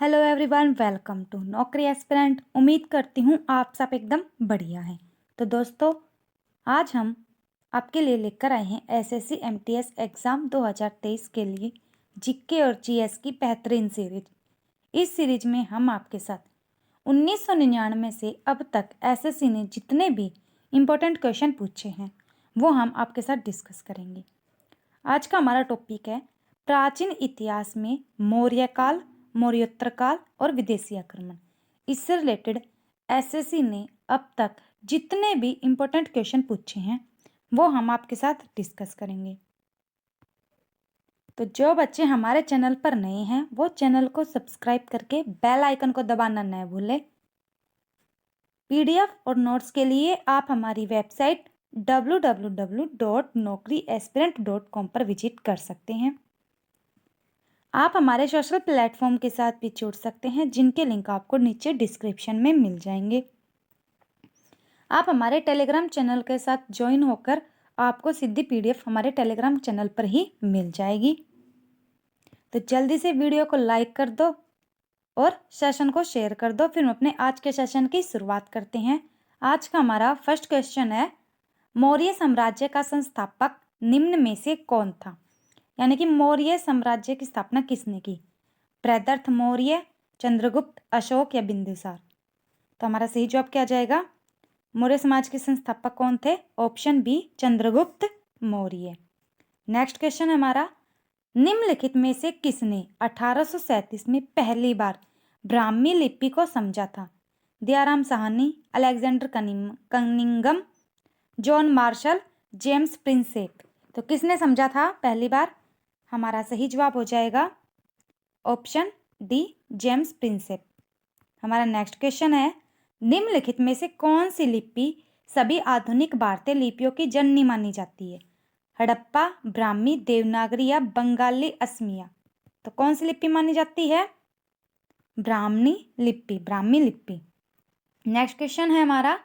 Hello everyone, welcome to नौकरी aspirant. उम्मीद करती हूँ आप सब एकदम बढ़िया हैं। तो दोस्तों, आज हम आपके लिए लेकर आए हैं एसएससी एमटीएस एग्ज़ाम 2023 के लिए जीके और जीएस की बेहतरीन सीरीज। इस सीरीज में हम आपके साथ 1999 से अब तक एसएससी ने जितने भी इम्पोर्टेंट क्वेश्चन पूछे हैं वो हम आपके साथ डिस्कस करेंगे। आज का हमारा टॉपिक है प्राचीन इतिहास में मौर्य काल, मौर्योत्तर काल और विदेशी आक्रमण। इससे रिलेटेड एसएससी ने अब तक जितने भी इम्पोर्टेंट क्वेश्चन पूछे हैं वो हम आपके साथ डिस्कस करेंगे। तो जो बच्चे हमारे चैनल पर नए हैं वो चैनल को सब्सक्राइब करके बेल आइकन को दबाना न भूलें। पीडीएफ और नोट्स के लिए आप हमारी वेबसाइट www.naukriaspirant.com पर विजिट कर सकते हैं। आप हमारे सोशल प्लेटफॉर्म के साथ भी जुड़ सकते हैं जिनके लिंक आपको नीचे डिस्क्रिप्शन में मिल जाएंगे। आप हमारे टेलीग्राम चैनल के साथ ज्वाइन होकर आपको सीधी पीडीएफ हमारे टेलीग्राम चैनल पर ही मिल जाएगी। तो जल्दी से वीडियो को लाइक कर दो और सेशन को शेयर कर दो। फिर हम अपने आज के सेशन की शुरुआत करते हैं। आज का हमारा फर्स्ट क्वेश्चन है, मौर्य साम्राज्य का संस्थापक निम्न में से कौन था? यानी कि मौर्य साम्राज्य की स्थापना किसने की? बृहदर्थ मौर्य, चंद्रगुप्त, अशोक या बिंदुसार? तो हमारा सही जवाब क्या जाएगा? मौर्य समाज के संस्थापक कौन थे? Option B, Chandragupta Maurya. Next question है हमारा, निम्नलिखित में से किसने 1837 में पहली बार ब्राह्मी लिपि को समझा था? Dayaram Sahni, Alexander Cunningham, John Marshall, James Prinsep? तो किसने समझा था पहली बार? हमारा सही जवाब हो जाएगा ऑप्शन डी, जेम्स प्रिंसेप। हमारा नेक्स्ट क्वेश्चन है, निम्नलिखित में से कौन सी लिपि सभी आधुनिक भारतीय लिपियों की जननी मानी जाती है? हड़प्पा, ब्राह्मी, देवनागरी या बंगाली असमिया? तो कौन सी लिपि मानी जाती है? ब्राह्मी लिपि। नेक्स्ट क्वेश्चन है हमारा,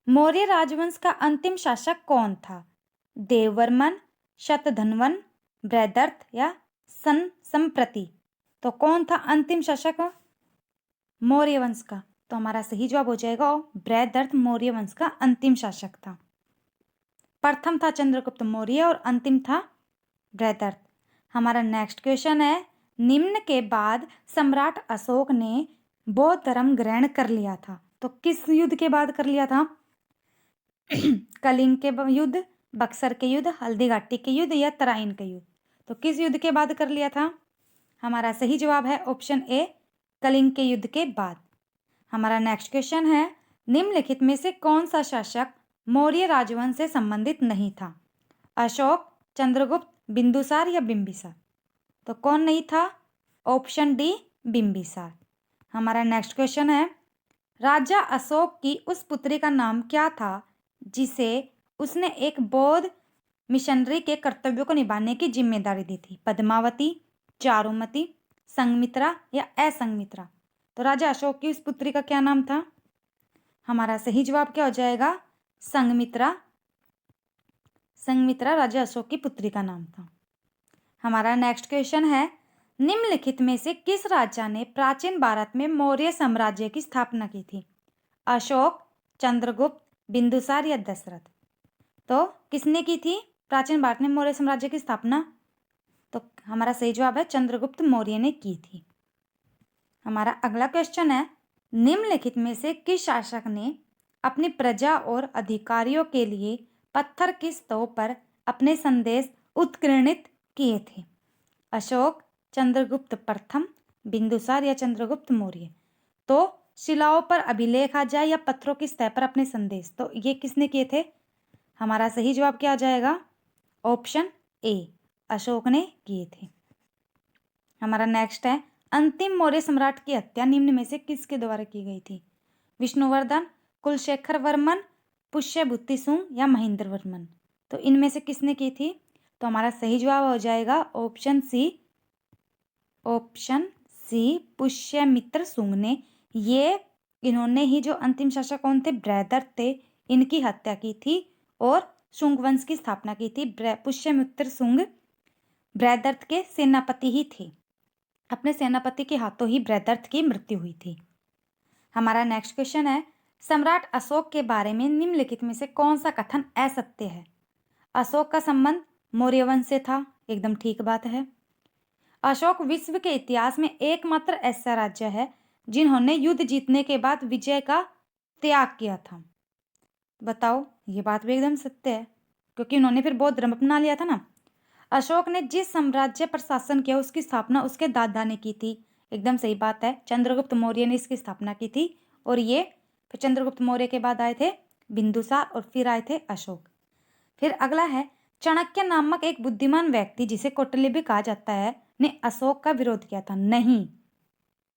मौर्य राजवंश का अंतिम शासक कौन था? देववर्मन, शतधन्वन, बृहदर्थ या संप्रति? तो कौन था अंतिम शासक मौर्य वंश का? तो हमारा सही जवाब हो जाएगा बृहदर्थ मौर्य वंश का अंतिम शासक था। प्रथम था चंद्रगुप्त मौर्य और अंतिम था बृहदर्थ। हमारा नेक्स्ट क्वेश्चन है, निम्न के बाद सम्राट अशोक ने बौद्ध धर्म ग्रहण कर लिया था? तो किस युद्ध के बाद कर लिया था? कलिंग के युद्ध, बक्सर के युद्ध, हल्दी घाटी के युद्ध या तराइन के युद्ध? तो किस युद्ध के बाद कर लिया था? हमारा सही जवाब है ऑप्शन ए, कलिंग के युद्ध के बाद। हमारा नेक्स्ट क्वेश्चन है, निम्नलिखित में से कौन सा शासक मौर्य राजवंश से संबंधित नहीं था? अशोक, चंद्रगुप्त, बिंदुसार या बिंबिसार? तो कौन नहीं था? Option D, Bimbisara. हमारा नेक्स्ट क्वेश्चन है, राजा अशोक की उस पुत्री का नाम क्या था जिसे उसने एक बौद्ध मिशनरी के कर्तव्यों को निभाने की जिम्मेदारी दी थी? पद्मावती, चारुमती, संघमित्रा या असंघमित्रा? तो राजा अशोक की उस पुत्री का क्या नाम था? हमारा सही जवाब क्या हो जाएगा? संघमित्रा राजा अशोक की पुत्री का नाम था। हमारा नेक्स्ट क्वेश्चन है, निम्नलिखित में से किस राजा ने प्राचीन भारत में मौर्य साम्राज्य की स्थापना की थी? अशोक, चंद्रगुप्त, बिंदुसार या दशरथ? तो किसने की थी प्राचीन भारत में मौर्य साम्राज्य की स्थापना? तो हमारा सही जवाब है चंद्रगुप्त मौर्य ने की थी। हमारा अगला क्वेश्चन है, निम्नलिखित में से किस शासक ने अपनी प्रजा और अधिकारियों के लिए पत्थर की स्तूप पर अपने संदेश उत्कीर्णित किए थे? अशोक, चंद्रगुप्त प्रथम, बिंदुसार या चंद्रगुप्त मौर्य? तो शिलाओं पर अभिलेख आ जाए या पत्थरों की सतह पर अपने संदेश, तो ये किसने किए थे? हमारा सही जवाब क्या आ जाएगा? ऑप्शन ए, अशोक ने किए थे। हमारा नेक्स्ट है, अंतिम मौर्य सम्राट की हत्या निम्न में से किसके द्वारा की गई थी? विष्णुवर्धन, कुलशेखर वर्मन, पुष्यभूति सुंग या महेंद्र वर्मन? तो इनमें से किसने की थी? तो हमारा सही जवाब हो जाएगा ऑप्शन सी, पुष्यमित्र सुंग ने। इन्होंने ही जो अंतिम शासक कौन थे? बृहदर्थ थे, इनकी हत्या की थी और शुंग वंश की स्थापना की थी। पुष्यमित्र सुंग बृहदर्थ के सेनापति ही थे। अपने सेनापति के हाथों ही बृहदर्थ की मृत्यु हुई थी। हमारा नेक्स्ट क्वेश्चन है, सम्राट अशोक के बारे में निम्नलिखित में से कौन सा कथन असत्य है? अशोक का संबंध मौर्य वंश से था, एकदम ठीक बात है। अशोक विश्व के इतिहास में एकमात्र ऐसा राज्य है जिन्होंने युद्ध जीतने के बाद विजय का त्याग किया था। बताओ, ये बात भी एकदम सत्य है, क्योंकि उन्होंने फिर बौद्ध धर्म अपना लिया था ना। अशोक ने जिस साम्राज्य पर शासन किया उसकी स्थापना उसके दादा ने की थी, एकदम सही बात है, चंद्रगुप्त मौर्य ने इसकी स्थापना की थी। और ये फिर चंद्रगुप्त मौर्य के बाद आए थे बिंदुसार और फिर आए थे अशोक। फिर अगला है, चाणक्य नामक एक बुद्धिमान व्यक्ति जिसे कौटिल्य भी कहा जाता है ने अशोक का विरोध किया था। नहीं,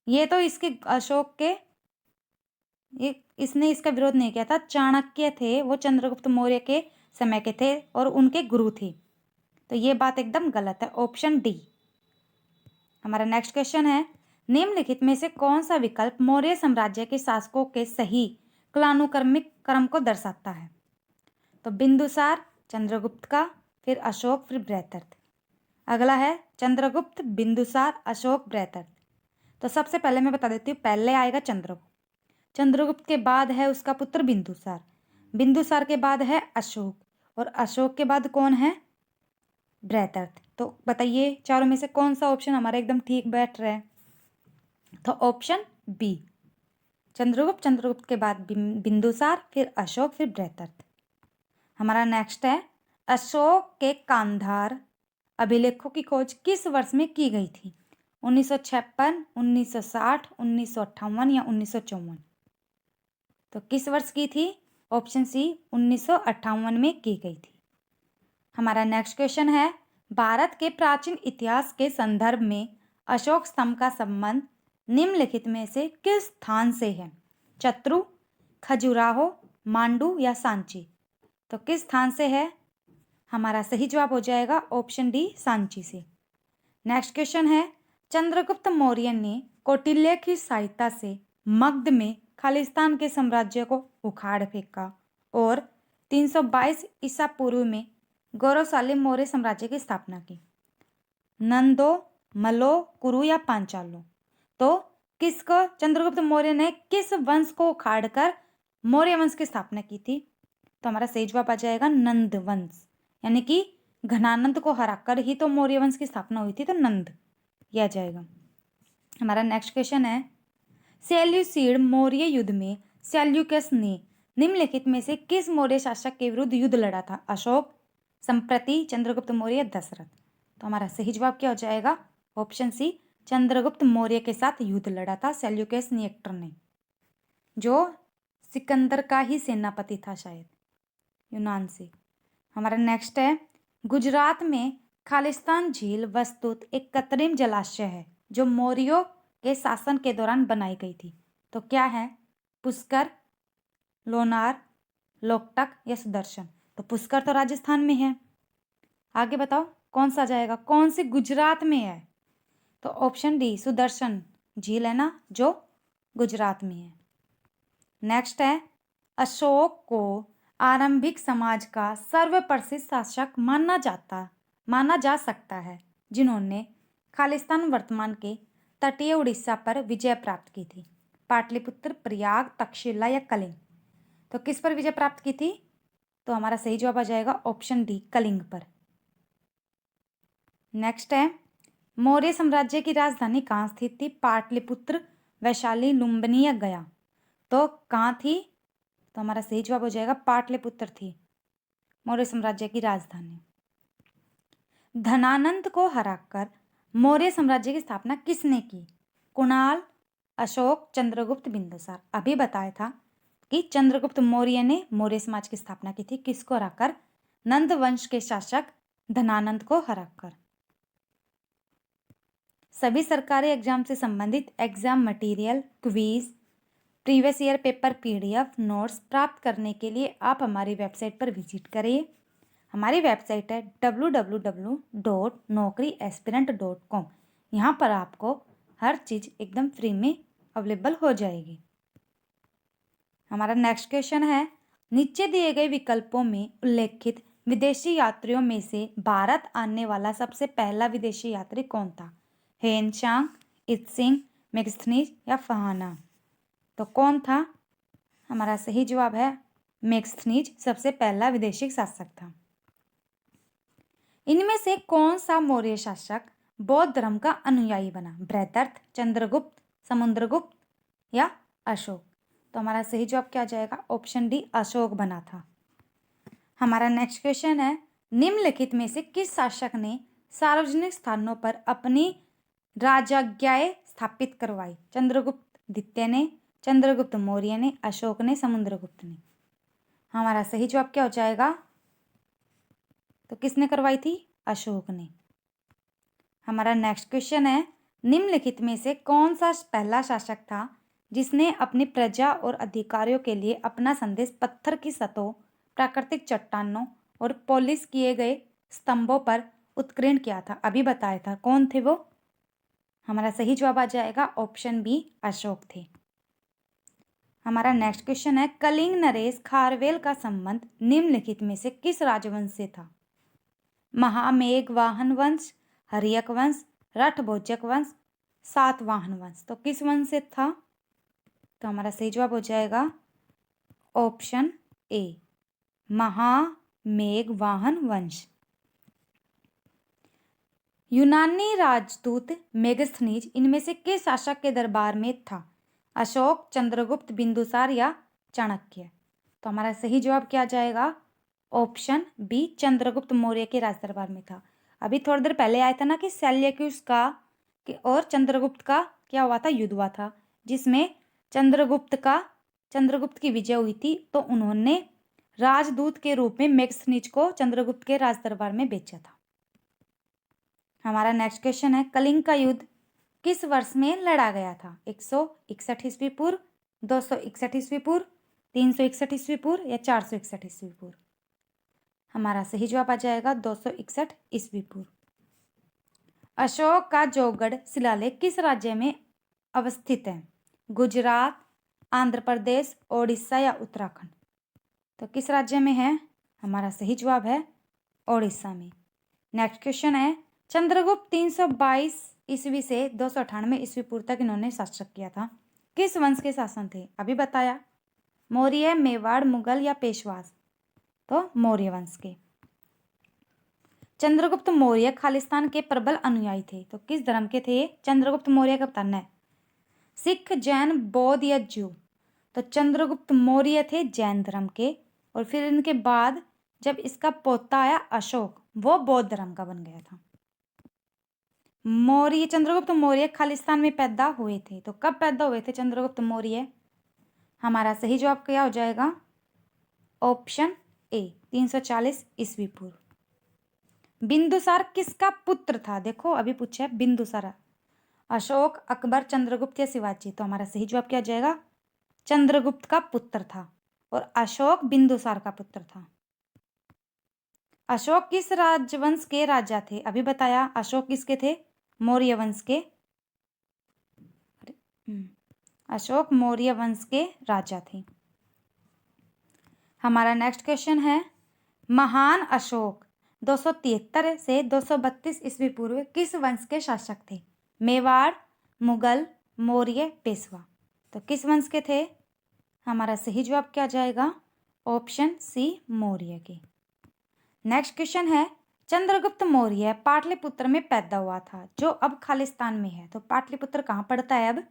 ये तो इसके अशोक के इसने इसका विरोध नहीं किया था। चाणक्य थे, वो चंद्रगुप्त मौर्य के समय के थे और उनके गुरु थे। तो ये बात एकदम गलत है, ऑप्शन डी। हमारा नेक्स्ट क्वेश्चन है, निम्नलिखित में से कौन सा विकल्प मौर्य साम्राज्य के शासकों के सही कालानुक्रमिक क्रम को दर्शाता है? तो बिंदुसार, चंद्रगुप्त का, फिर अशोक, फिर बृहदर्थ। अगला है चंद्रगुप्त, बिंदुसार, अशोक, बृहदर्थ। तो सबसे पहले मैं बता देती हूँ, पहले आएगा चंद्रगुप्त, चंद्रगुप्त के बाद है उसका पुत्र बिंदुसार, बिंदुसार के बाद है अशोक, और अशोक के बाद कौन है? बृहदर्थ। तो बताइए चारों में से कौन सा ऑप्शन हमारा एकदम ठीक बैठ रहा है? तो ऑप्शन बी, चंद्रगुप्त, चंद्रगुप्त के बाद बिंदुसार, फिर अशोक, फिर बृहदर्थ। हमारा नेक्स्ट है, अशोक के कांधार अभिलेखों की खोज किस वर्ष में की गई थी? 1956, 1960, 1958 या 1954? तो किस वर्ष की थी? ऑप्शन सी, 1958 में की गई थी। हमारा नेक्स्ट क्वेश्चन है, भारत के प्राचीन इतिहास के संदर्भ में अशोक स्तंभ का संबंध निम्नलिखित में से किस स्थान से है? चत्रु, खजुराहो, मांडू या सांची? तो किस स्थान से है? हमारा सही जवाब हो जाएगा ऑप्शन डी, सांची से। नेक्स्ट क्वेश्चन है, चंद्रगुप्त मौर्य ने कौटिल्य की सहायता से मगध में खालिस्तान के साम्राज्य को उखाड़ फेंका और 322 ईसा पूर्व में गौरवशाली मौर्य साम्राज्य की स्थापना की। नंदो, मलो, कुरु या पांचालो? तो किसको चंद्रगुप्त मौर्य ने किस वंश को उखाड़कर मौर्य वंश की स्थापना की थी? तो हमारा सही जवाब आ जाएगा नंद वंश, यानी कि घनानंद को हराकर ही तो मौर्य वंश की स्थापना हुई थी, तो नंद ये आ जाएगा। हमारा नेक्स्ट क्वेश्चन है, सेल्यूसिड मौर्य युद्ध में सेल्यूकस ने निम्नलिखित में से किस मौर्य शासक के विरुद्ध युद्ध लड़ा था? अशोक, संप्रति, चंद्रगुप्त मौर्य, दशरथ? तो हमारा सही जवाब क्या हो जाएगा? ऑप्शन सी, चंद्रगुप्त मौर्य के साथ युद्ध लड़ा था सेल्यूकस निएक्टर ने, जो सिकंदर का ही सेनापति था शायद, यूनान से। हमारा नेक्स्ट है, गुजरात में खालिस्तान झील वस्तुत एक कृत्रिम जलाशय है जो मौर्यों के शासन के दौरान बनाई गई थी। तो क्या है? पुष्कर, लोनार, लोकटक या सुदर्शन? तो पुष्कर तो राजस्थान में है, आगे बताओ कौन सा जाएगा, कौन सी गुजरात में है? तो ऑप्शन डी, सुदर्शन झील है ना, जो गुजरात में है। नेक्स्ट है, अशोक को आरंभिक समाज का सर्वप्रसिद्ध शासक माना जा सकता है जिन्होंने खालिस्तान वर्तमान के तटीय उड़ीसा पर विजय प्राप्त की थी। पाटलिपुत्र, प्रयाग, तक्षशिला या कलिंग? तो किस पर विजय प्राप्त की थी? तो हमारा सही जवाब आ जाएगा ऑप्शन डी, कलिंग पर। नेक्स्ट है, मौर्य साम्राज्य की राजधानी कहाँ स्थित थी? पाटलिपुत्र, वैशाली, लुम्बिनी या गया? तो कहाँ थी? तो हमारा सही जवाब हो जाएगा पाटलिपुत्र थी मौर्य साम्राज्य की राजधानी। धनानंद को हराकर मौर्य साम्राज्य की स्थापना किसने की? कुणाल, अशोक, चंद्रगुप्त, बिंदुसार? अभी बताया था कि चंद्रगुप्त मौर्य ने मौर्य समाज की स्थापना की थी, किसको हराकर? नंद वंश के शासक धनानंद को हराकर। सभी सरकारी एग्जाम से संबंधित exam material, quiz, previous year paper PDF notes प्राप्त करने के लिए आप हमारी वेबसाइट पर विजिट करिए। हमारी वेबसाइट है www.naukriaspirant.com। यहाँ पर आपको हर चीज़ एकदम फ्री में अवेलेबल हो जाएगी। हमारा नेक्स्ट क्वेश्चन है, नीचे दिए गए विकल्पों में उल्लेखित विदेशी यात्रियों में से भारत आने वाला सबसे पहला विदेशी यात्री कौन था? हेन सांग, इत्सिंग, मेगस्थनीज या फहाना। तो कौन था? हमारा सही जवाब है मेगस्थनीज सबसे पहला विदेशी शासक था। इनमें से कौन सा मौर्य शासक बौद्ध धर्म का अनुयायी बना? बृहद्रथ, चंद्रगुप्त, समुद्रगुप्त या अशोक? तो हमारा सही जवाब क्या जाएगा? ऑप्शन डी, अशोक बना था। हमारा नेक्स्ट क्वेश्चन है, निम्नलिखित में से किस शासक ने सार्वजनिक स्थानों पर अपनी राजज्ञाएं स्थापित करवाई? चंद्रगुप्त द्वितीय ने, चंद्रगुप्त मौर्य ने, अशोक ने, समुद्रगुप्त ने? हमारा सही जवाब क्या हो जाएगा? तो किसने करवाई थी? अशोक ने। हमारा नेक्स्ट क्वेश्चन है, निम्नलिखित में से कौन सा पहला शासक था जिसने अपनी प्रजा और अधिकारियों के लिए अपना संदेश पत्थर की सतहों, प्राकृतिक चट्टानों और पॉलिश किए गए स्तंभों पर उत्कीर्ण किया था? अभी बताया था, कौन थे वो? हमारा सही जवाब आ जाएगा ऑप्शन बी, अशोक थे। हमारा नेक्स्ट क्वेश्चन है, कलिंग नरेश खारवेल का संबंध निम्नलिखित में से किस राजवंश से था? महामेघवाहन वंश, हर्यक वंश, रठभोजक वंश, सातवाहन वंश? तो किस वंश से था? तो हमारा सही जवाब हो जाएगा ऑप्शन ए, महामेघवाहन वंश। यूनानी राजदूत मेगस्थनीज इनमें से किस शासक के दरबार में था? अशोक, चंद्रगुप्त, बिंदुसार या चाणक्य? तो हमारा सही जवाब क्या जाएगा? ऑप्शन बी, चंद्रगुप्त मौर्य के राज दरबार में था। अभी थोड़ी देर पहले आया था ना कि सेल्यूकस का और चंद्रगुप्त का क्या हुआ था? युद्ध हुआ था, जिसमें चंद्रगुप्त की विजय हुई थी। तो उन्होंने राजदूत के रूप में मेगस्थनीज को चंद्रगुप्त के राज दरबार में भेजा था। हमारा नेक्स्ट क्वेश्चन है, कलिंग का युद्ध किस वर्ष में लड़ा गया था? 161 ईस्वी पूर्व, 261 ईस्वी पूर्व, 361 ईस्वी पूर्व या 461 ईस्वी पूर्व? हमारा सही जवाब आ जाएगा 261 ईस्वी पूर्व। अशोक का जौगढ़ शिलालेख किस राज्य में अवस्थित है? गुजरात, आंध्र प्रदेश, ओडिशा या उत्तराखंड? तो किस राज्य में है? हमारा सही जवाब है ओडिशा में। नेक्स्ट क्वेश्चन है, चंद्रगुप्त 322 ईस्वी से 298 ईस्वी पूर्व तक इन्होंने शासन किया था। किस वंश के शासन थे? अभी बताया, मौर्य, मेवाड़, मुगल या पेशवास? तो मौर्य वंश के। चंद्रगुप्त मौर्य खालिस्तान के प्रबल अनुयायी थे। तो किस धर्म के थे? चंद्रगुप्त मौर्य का बताना है, सिख, जैन, बौद्ध या जू? तो चंद्रगुप्त मौर्य थे जैन धर्म के, और फिर इनके बाद जब इसका पोता आया अशोक, वो बौद्ध धर्म का बन गया था। चंद्रगुप्त मौर्य खालिस्तान में पैदा हुए थे। तो कब पैदा हुए थे चंद्रगुप्त मौर्य? हमारा सही जवाब क्या हो जाएगा? ऑप्शन ए, 340 ईस्वी पूर्व। बिंदुसार किसका पुत्र था? देखो अभी पूछा है बिंदुसार, अशोक, अकबर, चंद्रगुप्त या शिवाजी? तो हमारा सही जवाब क्या हो जाएगा? चंद्रगुप्त का पुत्र था और अशोक बिंदुसार का पुत्र था। अशोक किस राजवंश के राजा थे? अभी बताया, अशोक किसके थे? मौर्य वंश के। अशोक मौर्य वंश के राजा थे। हमारा नेक्स्ट क्वेश्चन है, महान अशोक 273 से 232 ईस्वी पूर्व किस वंश के शासक थे? मेवाड़, मुगल, मौर्य, पेशवा? तो किस वंश के थे? हमारा सही जवाब क्या जाएगा? ऑप्शन सी, मौर्य के। नेक्स्ट क्वेश्चन है, चंद्रगुप्त मौर्य पाटलिपुत्र में पैदा हुआ था, जो अब खालिस्तान में है। तो पाटलिपुत्र कहाँ पड़ता है अब?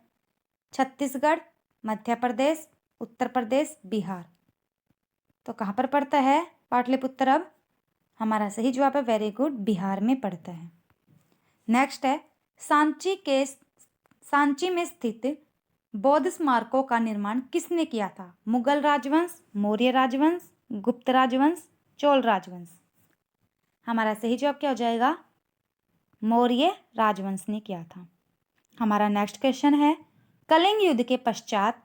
छत्तीसगढ़, मध्य प्रदेश, उत्तर प्रदेश, बिहार? तो कहाँ पर पड़ता है पाटलिपुत्र अब? हमारा सही जवाब है वेरी गुड, बिहार में पड़ता है। नेक्स्ट है, सांची में स्थित बौद्ध स्मारकों का निर्माण किसने किया था? मुगल राजवंश, मौर्य राजवंश, गुप्त राजवंश, चोल राजवंश? हमारा सही जवाब क्या हो जाएगा? मौर्य राजवंश ने किया था। हमारा नेक्स्ट क्वेश्चन है, कलिंग युद्ध के पश्चात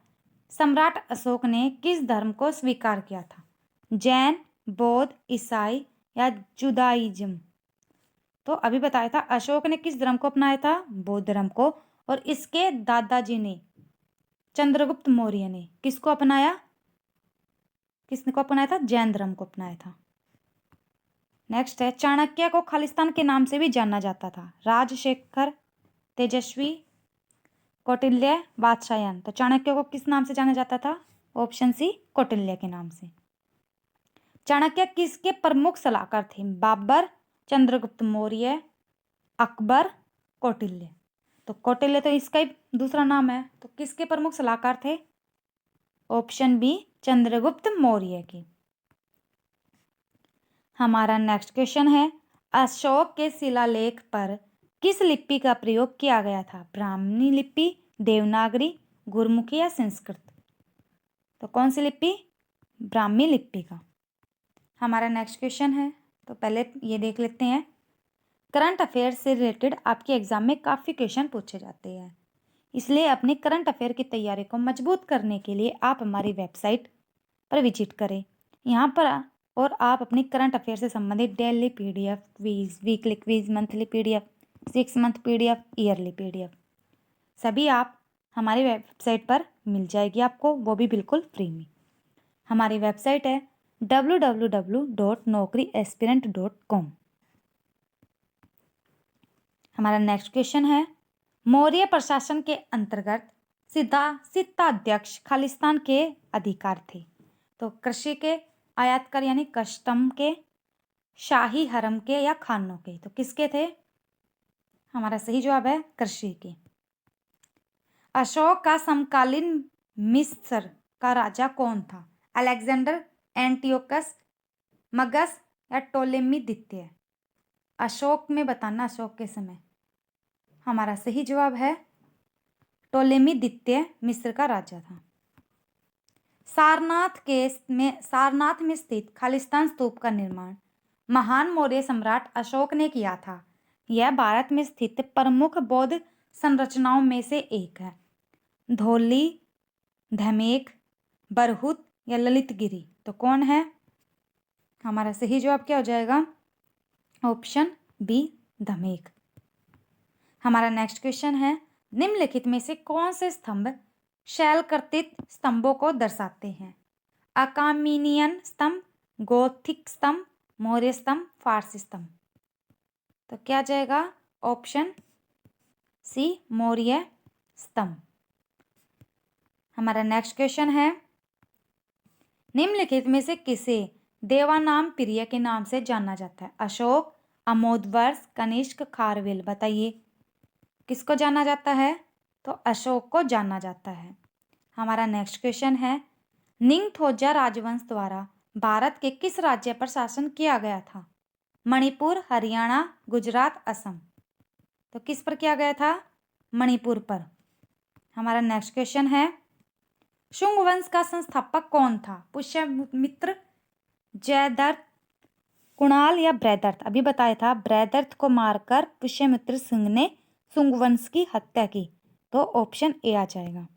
सम्राट अशोक ने किस धर्म को स्वीकार किया था? जैन, बौद्ध, ईसाई या जुदाइज्म? तो अभी बताया था, अशोक ने किस धर्म को अपनाया था? बौद्ध धर्म को। और इसके दादाजी ने, चंद्रगुप्त मौर्य ने किसको अपनाया? जैन धर्म को अपनाया था। नेक्स्ट है, चाणक्य को खालिस्तान के नाम से भी जाना जाता था। राजशेखर, तेजस्वी, कौटिल्य वात्स्यायन। तो चाणक्य को किस नाम से जाना जाता था? ऑप्शन सी, कौटिल्य के नाम से। चाणक्य किसके प्रमुख सलाहकार थे? बाबर, चंद्रगुप्त मौर्य, अकबर, कौटिल्य। तो कौटिल्य तो इसका ही दूसरा नाम है, तो किसके प्रमुख सलाहकार थे? ऑप्शन बी, चंद्रगुप्त मौर्य के। हमारा नेक्स्ट क्वेश्चन है, अशोक के शिलालेख पर किस लिपि का प्रयोग किया गया था? ब्राह्मी लिपि, देवनागरी, गुरमुखी या संस्कृत? तो कौन सी लिपि? ब्राह्मी लिपि का। हमारा नेक्स्ट क्वेश्चन है, तो पहले ये देख लेते हैं। करंट अफेयर से रिलेटेड आपके एग्जाम में काफ़ी क्वेश्चन पूछे जाते हैं, इसलिए अपनी करंट अफेयर की तैयारी को मजबूत करने के लिए आप हमारी वेबसाइट पर विजिट करें। यहाँ पर और आप अपनी करंट अफेयर से संबंधित daily PDF, quiz, weekly quiz, monthly PDF, 6 month PDF, yearly PDF सभी आप हमारी वेबसाइट पर मिल जाएगी आपको, वो भी बिल्कुल फ्री में। हमारी वेबसाइट है www.naukriaspirant.com। हमारा नेक्स्ट क्वेश्चन है, मौर्य प्रशासन के अंतर्गत सिद्धाध्यक्ष खालिस्तान के अधिकार थे? तो कृषि के, आयातकर यानी कस्टम के, शाही हरम के या खानों के? तो किसके थे? हमारा सही जवाब है कृषि के। अशोक का समकालीन मिस्र का राजा कौन था? अलेक्जेंडर, एंटियोकस, मगस या टोलेमी द्वितीय? अशोक में बताना, अशोक के समय। हमारा सही जवाब है टोलेमी द्वितीय मिस्र का राजा था। सारनाथ में स्थित खालिस्तान स्तूप का निर्माण महान मौर्य सम्राट अशोक ने किया था। यह भारत में स्थित प्रमुख बौद्ध संरचनाओं में से एक है। धौली, धमेक, बरहुत या ललितगिरी? तो कौन है? हमारा सही जवाब क्या हो जाएगा? Option B, Dhamek. हमारा नेक्स्ट क्वेश्चन है, निम्नलिखित में से कौन से स्तंभ शैलकर्तित स्तंभों को दर्शाते हैं? अकामीनियन स्तंभ, गोथिक स्तंभ, मौर्य स्तंभ, फारसी स्तंभ? तो क्या जाएगा? ऑप्शन सी, मौर्य स्तंभ। हमारा नेक्स्ट क्वेश्चन है, निम्नलिखित में से किसे देवानाम प्रिय के नाम से जाना जाता है? अशोक, अमोधवर्ष, कनिष्क, खारवेल? बताइए किसको जाना जाता है? तो अशोक को जाना जाता है। हमारा नेक्स्ट क्वेश्चन है, निंगथौजा राजवंश द्वारा भारत के किस राज्य पर शासन किया गया था? मणिपुर, हरियाणा, गुजरात, असम? तो किस पर किया गया था? मणिपुर पर। हमारा नेक्स्ट क्वेश्चन है, शुंग वंश का संस्थापक कौन था? पुष्यमित्र, जयद्रथ, कुणाल या बृहदर्थ? अभी बताया था, बृहदर्थ को मारकर पुष्यमित्र सिंह ने शुंग वंश की हत्या की। तो ऑप्शन ए आ जाएगा।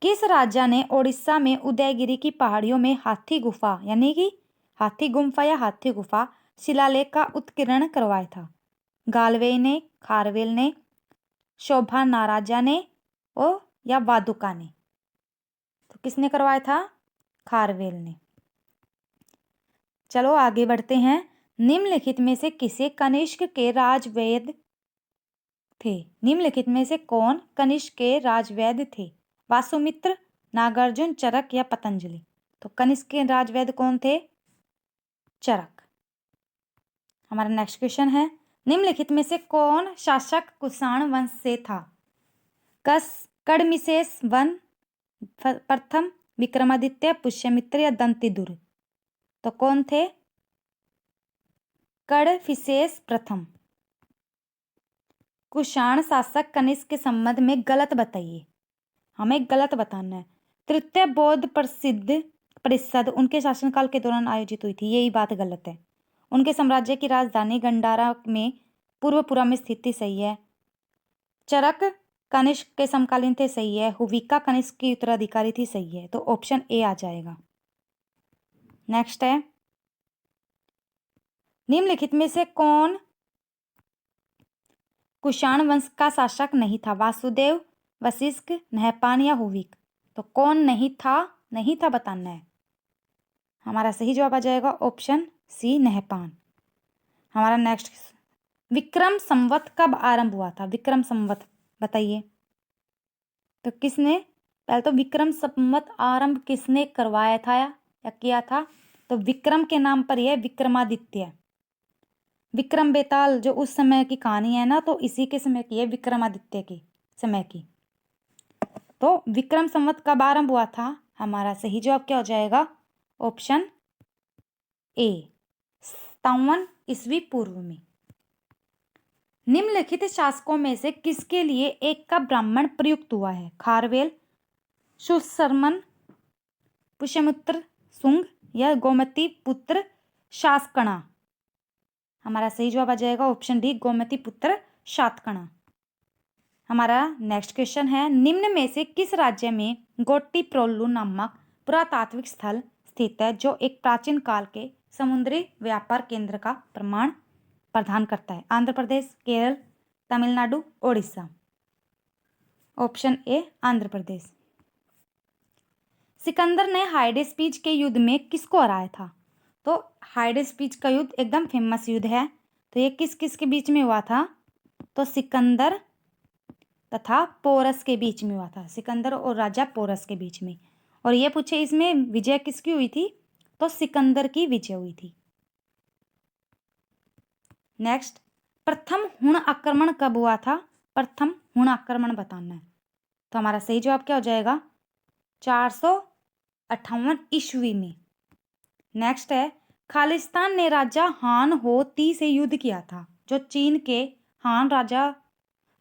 किस राजा ने ओडिशा में उदयगिरी की पहाड़ियों में हाथी गुफा यानी कि हाथी गुम्फा या हाथी गुफा शिलालेख का उत्कीर्ण करवाया था? गालवे ने, खारवेल ने, शोभा नाराजा ने और या वादुका ने? तो किसने करवाया था? खारवेल ने। चलो आगे बढ़ते हैं। निम्नलिखित में से किसे कनिष्क के राजवैद थे? निम्नलिखित में से कौन कनिष्क के राजवैद थे? वासुमित्र, नागार्जुन, चरक या पतंजलि? तो कनिष्क के राजवैद कौन थे? चरक। हमारा नेक्स्ट क्वेश्चन है, निम्नलिखित में से कौन शासक कुषाण वंश से था? कड़मिसेस वन प्रथम, विक्रमादित्य, पुष्यमित्र या दंतिदुर्ग? तो कौन थे? कड़फिसेस प्रथम। कुषाण शासक कनिष्क के संबंध में गलत बताइए, हमें गलत बताना है। तृतीय बौद्ध प्रसिद्ध परिषद उनके शासनकाल के दौरान आयोजित हुई थी, यही बात गलत है। उनके साम्राज्य की राजधानी गंडारा में पूर्वपुरा में स्थित थी, सही है। चरक कनिष्क के समकालीन थे, सही है। हुविका कनिष्क की उत्तराधिकारी थी, सही है। तो ऑप्शन ए आ जाएगा। नेक्स्ट है, निम्नलिखित में से कौन कुषाण वंश का शासक नहीं था? वासुदेव, वशिष्ठ, नहपान या हुविक? तो कौन नहीं था बताना है। हमारा सही जवाब आ जाएगा ऑप्शन सी, नहपान। हमारा नेक्स्ट, विक्रम संवत कब आरंभ हुआ था? विक्रम संवत बताइए। तो किसने, पहले तो विक्रम संवत आरंभ किसने करवाया था या किया था? तो विक्रम के नाम पर यह विक्रमादित्य, विक्रम बेताल जो उस समय की कहानी है ना, तो इसी के समय की है, विक्रमादित्य की समय की। तो विक्रम संवत कब आरंभ हुआ था? हमारा सही जवाब क्या हो जाएगा? ऑप्शन ए, 57 ईस्वी पूर्व में। निम्नलिखित शासकों में से किसके लिए एक का ब्राह्मण प्रयुक्त हुआ है? खारवेल, सुशर्मन, पुष्यमित्र शुंग या गोमती पुत्र शासकणा? हमारा सही जवाब आ जाएगा ऑप्शन डी, गोमती पुत्र शातकर्णी। हमारा नेक्स्ट क्वेश्चन है, निम्न में से किस राज्य में गोट्टीप्रोलु नामक पुरातात्विक स्थल स्थित है जो एक प्राचीन काल के समुद्री व्यापार केंद्र का प्रमाण प्रदान करता है? आंध्र प्रदेश, केरल, तमिलनाडु, ओडिशा? Option A, Andhra Pradesh. सिकंदर ने हाइडेस्पीज के युद्ध में किसको हराया था? तो हाइडेस्पीज का युद्ध एकदम फेमस युद्ध है, तो ये किस किस के बीच में हुआ था? तो सिकंदर तथा पोरस के बीच में हुआ था, सिकंदर और राजा पोरस के बीच में। और ये पूछे इसमें विजय किसकी हुई थी? तो सिकंदर की विजय हुई थी। नेक्स्ट, प्रथम हुण आक्रमण कब हुआ था? प्रथम हुण आक्रमण बताना है, तो हमारा सही जवाब क्या हो जाएगा? 458 ईस्वी में। नेक्स्ट है, खालिस्तान ने राजा हान हो ती से युद्ध किया था, जो चीन के हान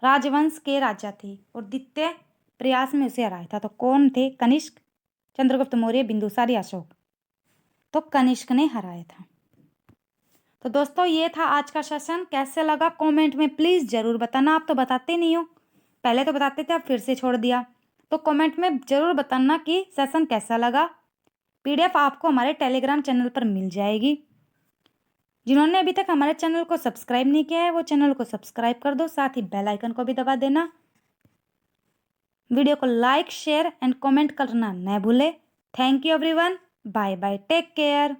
राजवंश के राजा थे और द्वितीय प्रयास में उसे हराया था। तो कौन थे? कनिष्क, चंद्रगुप्त मौर्य, बिंदुसार या अशोक? तो कनिष्क ने हराया था। तो दोस्तों ये था आज का सेशन, कैसे लगा कमेंट में प्लीज़ ज़रूर बताना। आप तो बताते नहीं हो, पहले तो बताते थे, अब फिर से छोड़ दिया। तो कमेंट में ज़रूर बताना कि सेशन कैसा लगा। PDF आपको हमारे टेलीग्राम चैनल पर मिल जाएगी। जिन्होंने अभी तक हमारे चैनल को सब्सक्राइब नहीं किया है वो चैनल को सब्सक्राइब कर दो, साथ ही बेल आइकन को भी दबा देना। वीडियो को लाइक, शेयर एंड कमेंट करना न भूले। Thank you everyone, bye bye, take care.